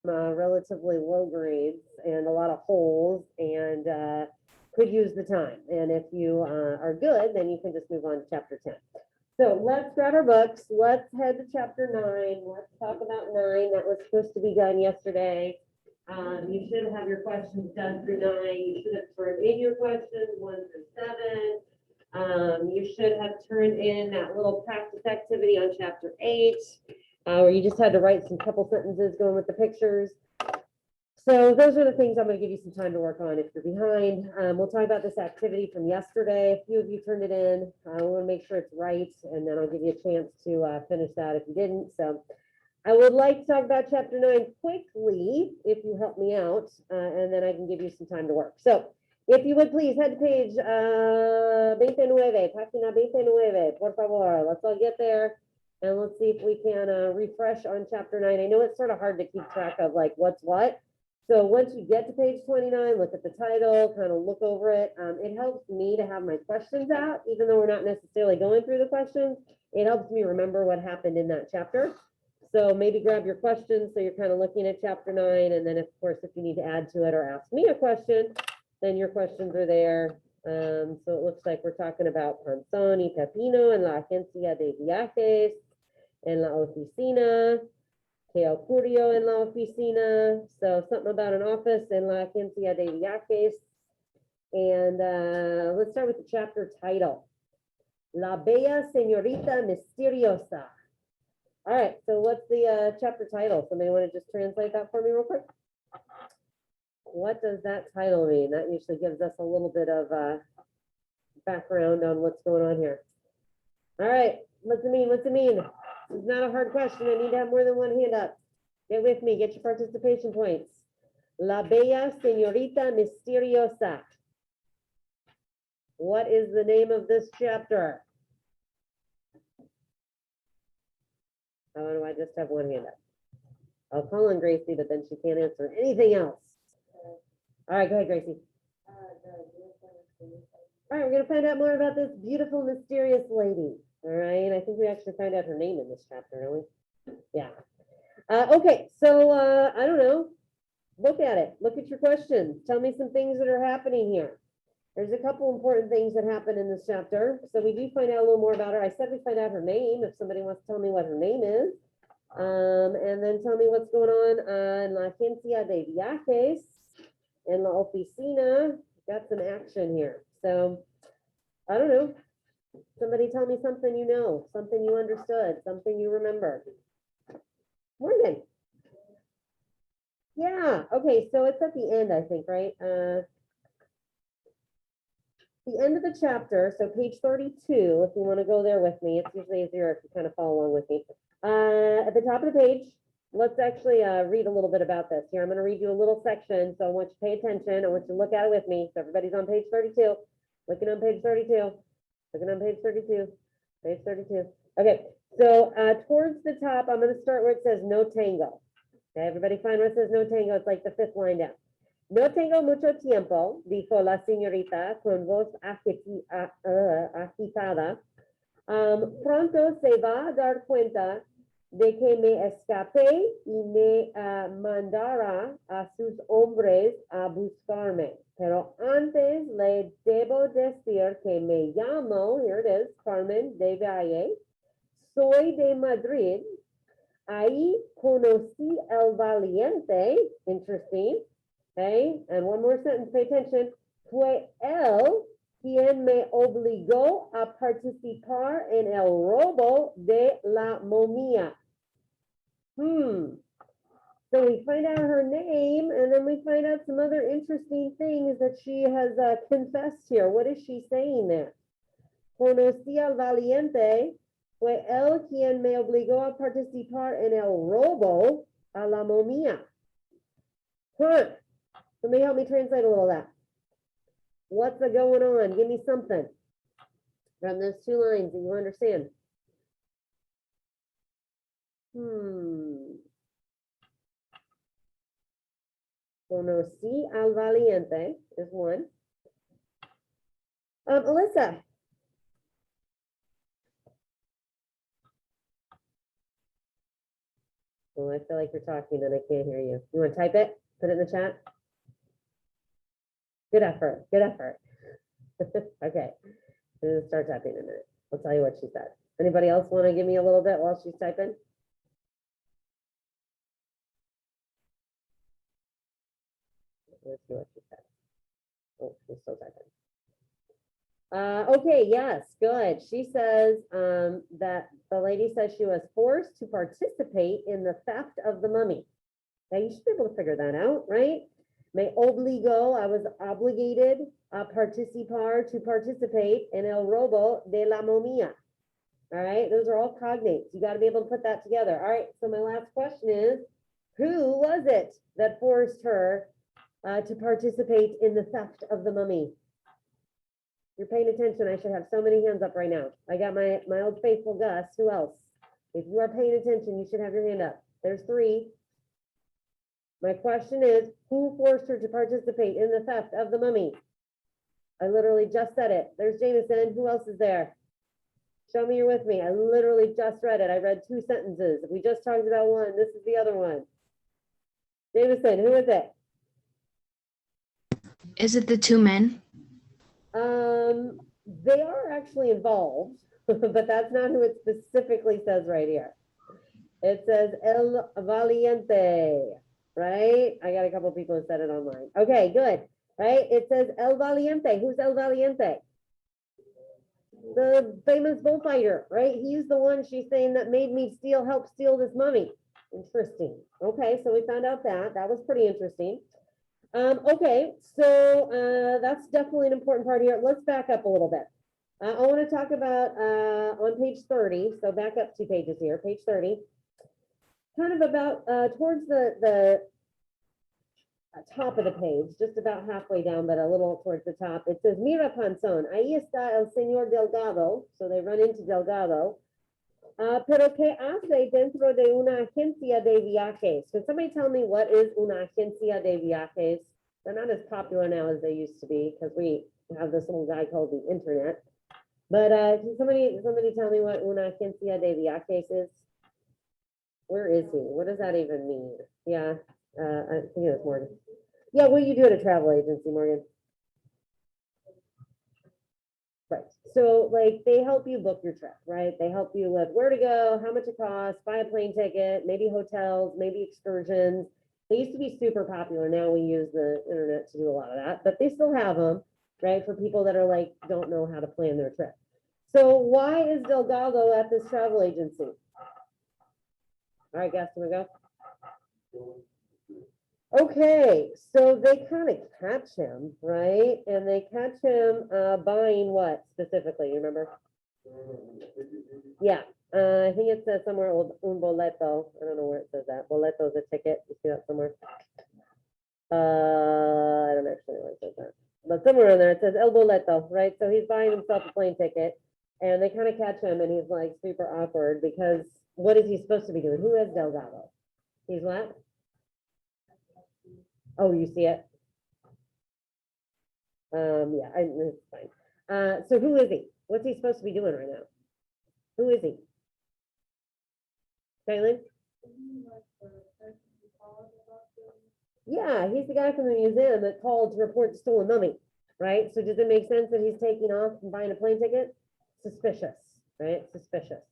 relatively low grades and a lot of holes and could use the time. And if you are good, then you can just move on to chapter 10. So let's grab our books. Let's head to chapter 9. Let's talk about 9. That was supposed to be done yesterday. You should have your questions done through 9. You should have turned in your questions 1 through 7. You should have turned in that little practice activity on chapter 8, where you just had to write some couple sentences going with the pictures. So those are the things I'm going to give you some time to work on if you're behind. We'll talk about this activity from yesterday. A few of you turned it in. I want to make sure it's right, and then I'll give you a chance to finish that if you didn't. So I would like to talk about chapter 9 quickly, if you help me out, and then I can give you some time to work. So if you would please head to page 29, página 29, por favor. Let's all get there. And let's see if we can refresh on chapter 9. I know it's sort of hard to keep track of like what's what. So once you get to page 29, look at the title, kind of look over it. It helps me to have my questions out, even though we're not necessarily going through the questions. It helps me remember what happened in that chapter. So maybe grab your questions. So you're kind of looking at chapter 9. And then, of course, if you need to add to it or ask me a question, then your questions are there. So it looks like we're talking about Panzón y Pepino en la agencia de viajes, en la oficina. Que ocurrió en la oficina. So something about an office en la agencia de viajes. And let's start with the chapter title. La Bella Señorita Misteriosa. All right, so what's the chapter title? Somebody want to just translate that for me real quick? What does that title mean? That usually gives us a little bit of background on what's going on here. All right, what's it mean? What's it mean? It's not a hard question. I need to have more than one hand up. Get with me. Get your participation points. La Bella Señorita Misteriosa. What is the name of this chapter? Oh, do I just have one hand up? I'll call on Gracie, but then she can't answer anything else. All right, go ahead, Gracie. All right, we're going to find out more about this beautiful, mysterious lady. All right, I think we actually find out her name in this chapter, don't we? Yeah. Okay, so I don't know. Look at it. Look at your questions. Tell me some things that are happening here. There's a couple important things that happen in this chapter. So we do find out a little more about her. I said we find out her name, if somebody wants to tell me what her name is. And then tell me what's going on en la agencia de viajes, en la oficina. Got some action here. So I don't know. Somebody tell me something you know, something you understood, something you remember. Morgan. Yeah, okay, so it's at the end, I think, right? The end of the chapter, so page 32, if you want to go there with me, it's usually easier if you kind of follow along with me. At the top of the page, let's actually read a little bit about this. Here, I'm going to read you a little section, so I want you to pay attention. I want you to look at it with me. So everybody's on page 32, looking on page 32, looking on page 32, page 32. Okay, so towards the top, I'm going to start where it says no tango. Okay, everybody find where it says no tango? It's like the 5th line down. No tengo mucho tiempo, dijo la señorita con voz agitada. Pronto se va a dar cuenta de que me escapé y me mandará a sus hombres a buscarme. Pero antes le debo decir que me llamo, here it is, Carmen de Valle. Soy de Madrid. Ahí conocí el valiente. Interesting. Okay, and one more sentence, pay attention. Fue él quien me obligó a participar en el robo de la momia. So we find out her name, and then we find out some other interesting things that she has confessed here. What is she saying there? Conocí al valiente. Fue él quien me obligó a participar en el robo a la momia. Somebody help me translate a little of that. What's going on? Give me something from those 2 lines that you understand. Conocí al valiente is one. Alyssa. Well, I feel like you're talking and I can't hear you. You want to type it? Put it in the chat? Good effort, good effort. Okay, I'm gonna start typing in a minute. I'll tell you what she said. Anybody else want to give me a little bit while she's typing? Let's see what she said. Oh, she's still typing. Okay, yes, good. She says that the lady says she was forced to participate in the theft of the mummy. Now you should be able to figure that out, right? Me obligo, I was obligated a participar to participate in el robo de la momia. All right, those are all cognates. You got to be able to put that together. All right, so my last question is, who was it that forced her to participate in the theft of the mummy? You're paying attention. I should have so many hands up right now. I got my old faithful Gus. Who else? If you are paying attention, you should have your hand up. There's 3. My question is, who forced her to participate in the theft of the mummy? I literally just said it. There's Jameson. Who else is there? Show me you're with me. I literally just read it. I read 2 sentences. We just talked about one. This is the other one. Jameson, who is it? Is it the 2 men? They are actually involved, but that's not who it specifically says right here. It says El Valiente, right? I got a couple people who said it online. Okay, good, right? It says El Valiente. Who's El Valiente? The famous bullfighter, right? He's the one she's saying that made me help steal this mummy. Interesting. Okay, so we found out that. That was pretty interesting. Okay, so that's definitely an important part here. Let's back up a little bit. I want to talk about on page 30, so back up 2 pages here, page 30, kind of about towards the top of the page, just about halfway down, but a little towards the top. It says, Mira Panzón, ahí está el señor Delgado, so they run into Delgado. Pero ¿qué hace dentro de una agencia de viajes? Can somebody tell me what is una agencia de viajes? They're not as popular now as they used to be because we have this little guy called the internet. But can somebody tell me what una agencia de viajes is? Where is he? What does that even mean? Yeah, I think it was Morgan. Yeah, what do you do at a travel agency, Morgan? Right. So like they help you book your trip, right? They help you with where to go, how much it costs, buy a plane ticket, maybe hotels, maybe excursions. They used to be super popular. Now we use the internet to do a lot of that, but they still have them, right? For people that are like, don't know how to plan their trip. So why is Delgado at this travel agency? All right, guys, can we go? Okay, so they kind of catch him, right? And they catch him buying what specifically? You remember? Yeah, I think it says somewhere un boleto. I don't know where it says that. Boleto is a ticket. You see that somewhere? I don't actually know where it says that, but somewhere in there it says el boleto, right? So he's buying himself a plane ticket, and they kind of catch him, and he's like super awkward because what is he supposed to be doing? Who is Delgado? He's what? Oh, you see it? Yeah, it's fine. So who is he? What's he supposed to be doing right now? Who is he? Kaylin? Yeah, he's the guy from the museum that called to report the stolen mummy, right? So does it make sense that he's taking off and buying a plane ticket? Suspicious, right? Suspicious.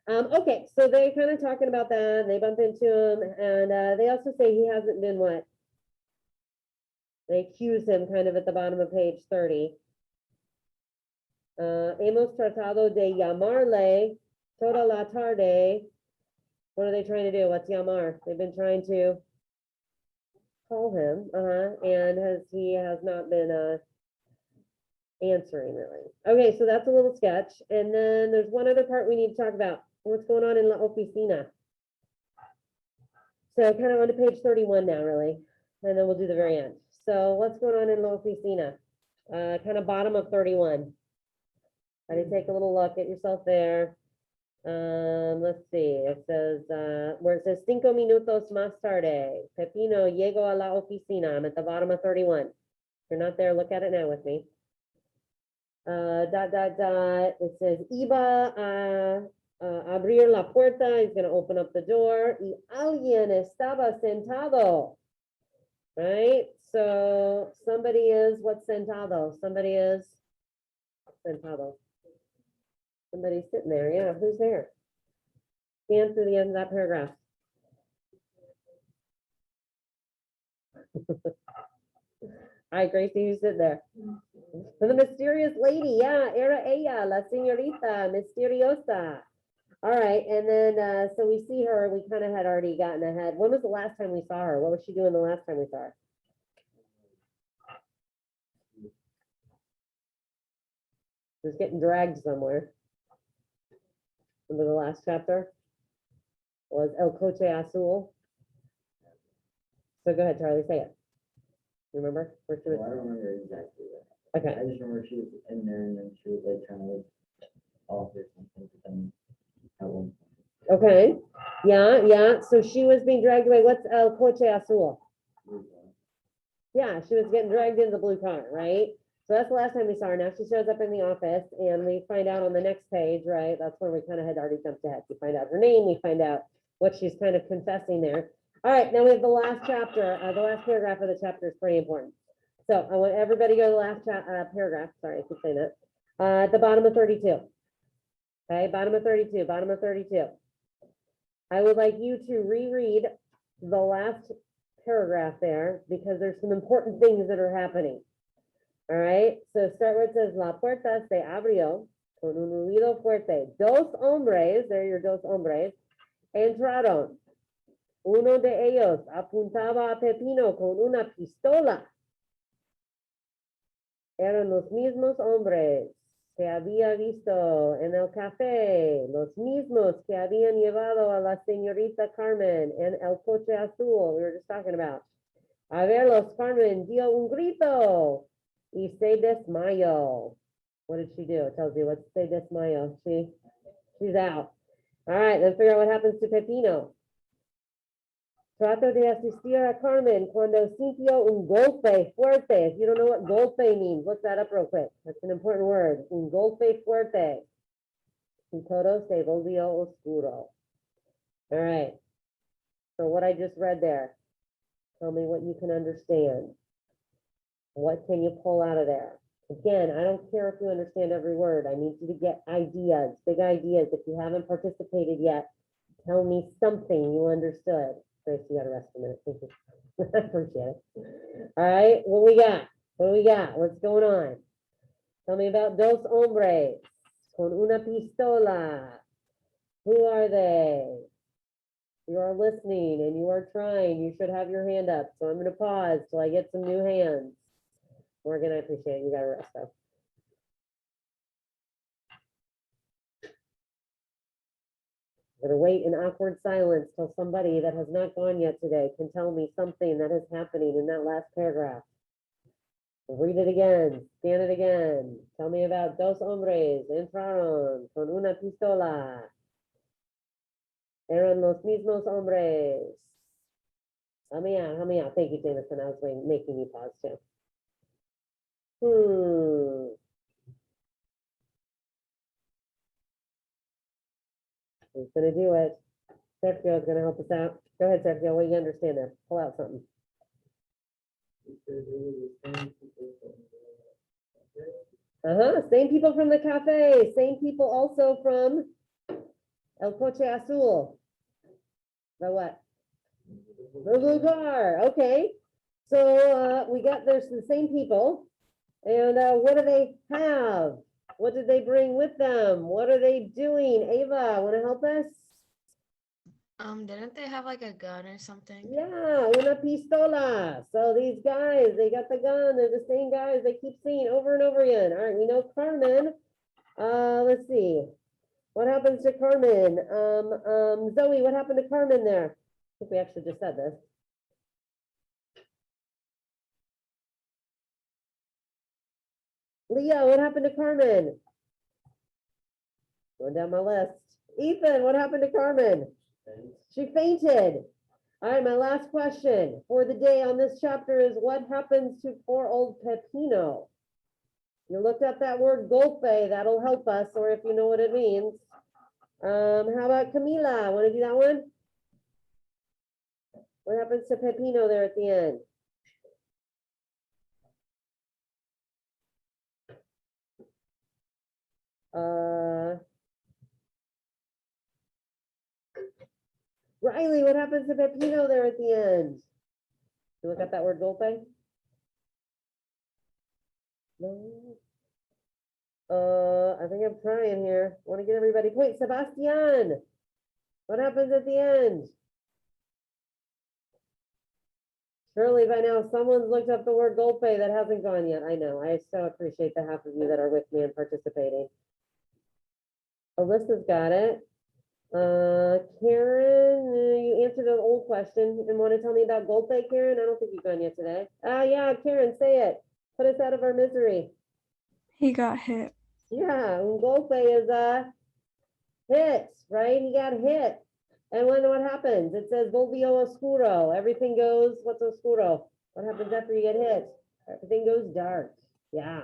Okay, so they're kind of talking about that, and they bump into him, and they also say he hasn't been what? They accuse him kind of at the bottom of page 30. Hemos tratado de llamarle toda la tarde. What are they trying to do? What's llamar? They've been trying to call him, and he has not been answering really. Okay, so that's a little sketch. And then there's one other part we need to talk about. What's going on in La Oficina? So kind of on to page 31 now, really. And then we'll do the very end. So what's going on in La Oficina? Kind of bottom of 31. I did take a little look at yourself there. Let's see. It says, where it says 5 minutos más tarde, Pepino llegó a la oficina. I'm at the bottom of 31. If you're not there, look at it now with me. It says, iba abrir la puerta, he's gonna open up the door. Y alguien estaba sentado. Right? So somebody is what's sentado? Somebody is sentado. Somebody's sitting there. Yeah, who's there? Scan through the end of that paragraph. All right, Gracie, who's sitting there? The mysterious lady. Yeah, era ella, la señorita misteriosa. All right, and then so we see her. We kind of had already gotten ahead. When was the last time we saw her? What was she doing the last time we saw her? She was getting dragged somewhere. Remember the last chapter? Was El Coche Azul. So go ahead, Charlie, say it. Remember? Where she was? Well, I don't remember exactly that. Okay. I just remember she was in there and then she was like trying to like offer something to them at one point. Okay. Yeah. So she was being dragged away. What's El Coche Azul? Yeah, she was getting dragged in the blue car, right? So that's the last time we saw her. Now she shows up in the office and we find out on the next page, right? That's where we kind of had already jumped ahead. We find out her name, we find out what she's kind of confessing there. All right, now we have the last chapter. The last paragraph of the chapter is pretty important. So I want everybody to go to the last paragraph. Sorry, I keep saying that. At the bottom of 32. Okay, bottom of 32. I would like you to reread the last paragraph there because there's some important things that are happening. All right, so start where it says, La puerta se abrió con un ruido fuerte. Dos hombres, there are your dos hombres, entraron. Uno de ellos apuntaba a Pepino con una pistola. Eran los mismos hombres que había visto en el café, los mismos que habían llevado a la señorita Carmen en el coche azul we were just talking about. A verlos, Carmen dio un grito y se desmayó. What did she do? It tells you what se desmayó. She's out. All right, let's figure out what happens to Pepino. Trato de asistir a Carmen cuando sintió un golpe fuerte. If you don't know what golpe means, look that up real quick. That's an important word. Un golpe fuerte. Y todo se volvió oscuro. All right. So what I just read there, tell me what you can understand. What can you pull out of there? Again, I don't care if you understand every word. I need you to get ideas, big ideas. If you haven't participated yet, tell me something you understood. Grace, you got to rest a minute. Thank you. I appreciate it. All right, what we got? What do we got? What's going on? Tell me about dos hombres con una pistola. Who are they? You are listening and you are trying. You should have your hand up. So I'm going to pause till I get some new hands. Morgan, I appreciate it. You got to rest though. I'm gonna wait in awkward silence till somebody that has not gone yet today can tell me something that is happening in that last paragraph. Read it again, scan it again. Tell me about dos hombres entraron con una pistola. Eran los mismos hombres. Help me out, help me out. Thank you, Jameson. I was making you pause too. Who's gonna do it? Sergio is gonna help us out. Go ahead, Sergio. What do you understand there? Pull out something. Same people from the cafe. Same people also from El Coche Azul. The what? The blue car. Okay. So we got there's the same people. And what do they have? What did they bring with them? What are they doing? Ava, want to help us? Didn't they have like a gun or something? Yeah, una pistola. So these guys, they got the gun. They're the same guys they keep seeing over and over again. All right, we know Carmen. Let's see. What happens to Carmen? Zoe, what happened to Carmen there? I think we actually just said this. Leah, what happened to Carmen? Going down my list. Ethan, what happened to Carmen? She fainted. All right, my last question for the day on this chapter is what happens to poor old Pepino? You looked up that word golpe, that'll help us, or if you know what it means. How about Camila? Want to do that one? What happens to Pepino there at the end? Riley, what happens to Pepino there at the end? You look at that word golpe? No. I think I'm trying here. Want to get everybody points. Sebastian, what happens at the end? Surely by now someone's looked up the word golpe that hasn't gone yet. I know. I so appreciate the half of you that are with me and participating. Alyssa's got it. Karen, you answered an old question and want to tell me about golpe, Karen? I don't think you've gone yet today. Yeah, Karen, say it. Put us out of our misery. He got hit. Yeah, un golpe is a hit, right? He got hit. And when what happens? It says volvio oscuro. Everything goes, what's oscuro? What happens after you get hit? Everything goes dark. Yeah.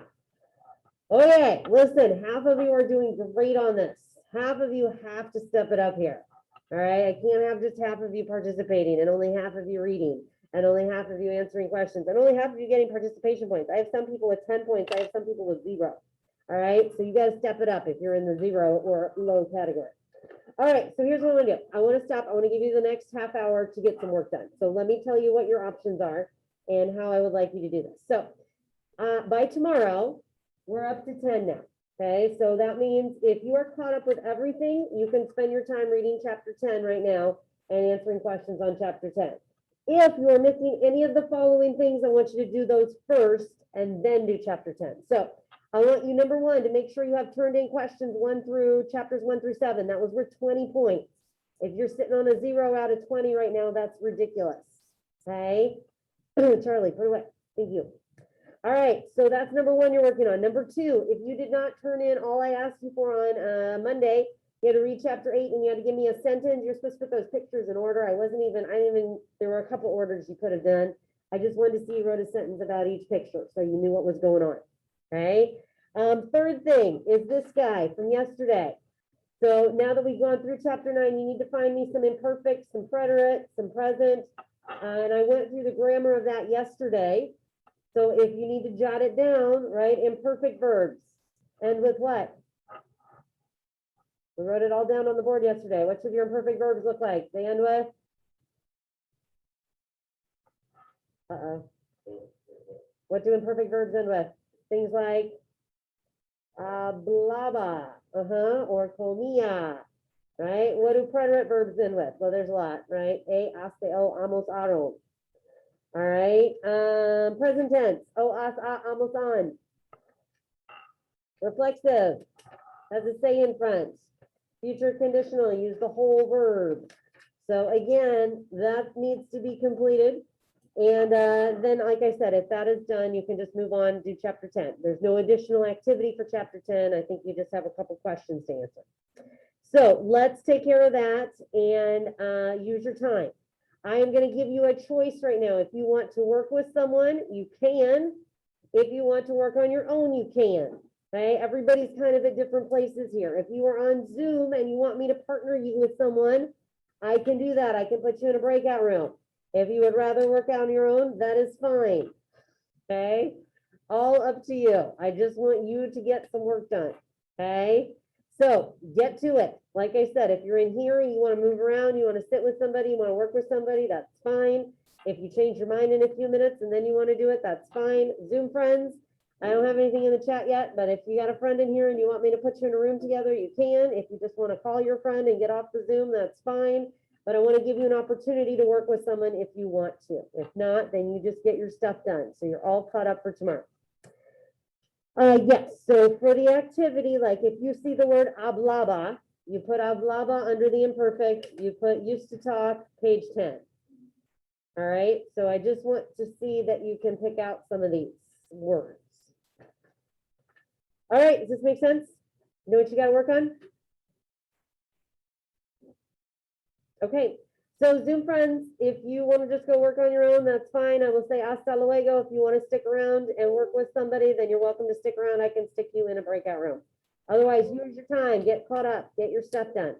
Okay, listen, half of you are doing great on this. Half of you have to step it up here. All right, I can't have just half of you participating and only half of you reading and only half of you answering questions and only half of you getting participation points. I have some people with 10 points. I have some people with 0. All right, so you got to step it up if you're in the 0 or low category. All right, so here's what I'm gonna do. I want to stop. I want to give you the next half hour to get some work done. So let me tell you what your options are and how I would like you to do this. So by tomorrow, we're up to 10 now. Okay, so that means if you are caught up with everything, you can spend your time reading chapter 10 right now and answering questions on chapter 10. If you are missing any of the following things, I want you to do those first and then do chapter 10. So I want you, number one, to make sure you have turned in questions chapters 1 through 7. That was worth 20 points. If you're sitting on a 0 out of 20 right now, that's ridiculous. Okay, Charlie, put it away. Thank you. All right, so that's number one you're working on. Number two, if you did not turn in all I asked you for on Monday, you had to read chapter 8 and you had to give me a sentence. You're supposed to put those pictures in order. There were a couple orders you could have done. I just wanted to see you wrote a sentence about each picture so you knew what was going on. Okay. Third thing is this guy from yesterday. So now that we've gone through chapter 9, you need to find me some imperfect, some preterite, some present. And I went through the grammar of that yesterday. So if you need to jot it down, right, imperfect verbs. And with what? We wrote it all down on the board yesterday. What should your imperfect verbs look like? They end with? What do imperfect verbs end with? Things like blaba, or comia, right? What do preterite verbs end with? Well, there's a lot, right? Asteo, amos, aron. All right, present tense, as, amos, on. Reflexive, has a say in front. Future conditional, use the whole verb. So again, that needs to be completed. And then, like I said, if that is done, you can just move on to chapter 10. There's no additional activity for chapter 10. I think you just have a couple questions to answer. So let's take care of that and use your time. I am going to give you a choice right now. If you want to work with someone, you can. If you want to work on your own, you can. Okay, everybody's kind of at different places here. If you are on Zoom and you want me to partner you with someone, I can do that. I can put you in a breakout room. If you would rather work on your own, that is fine. Okay, all up to you. I just want you to get some work done. Okay, so get to it. Like I said, if you're in here and you want to move around, you want to sit with somebody, you want to work with somebody, that's fine. If you change your mind in a few minutes and then you want to do it, that's fine. Zoom friends, I don't have anything in the chat yet, but if you got a friend in here and you want me to put you in a room together, you can. If you just want to call your friend and get off the Zoom, that's fine. But I want to give you an opportunity to work with someone if you want to. If not, then you just get your stuff done. So you're all caught up for tomorrow. Yes, so for the activity, like if you see the word hablaba, you put hablaba under the imperfect, you put used to talk, page 10. All right, so I just want to see that you can pick out some of these words. All right, does this make sense? You know what you got to work on? Okay, so Zoom friends, if you want to just go work on your own, that's fine. I will say hasta luego. If you want to stick around and work with somebody, then you're welcome to stick around. I can stick you in a breakout room. Otherwise, use your time, get caught up, get your stuff done.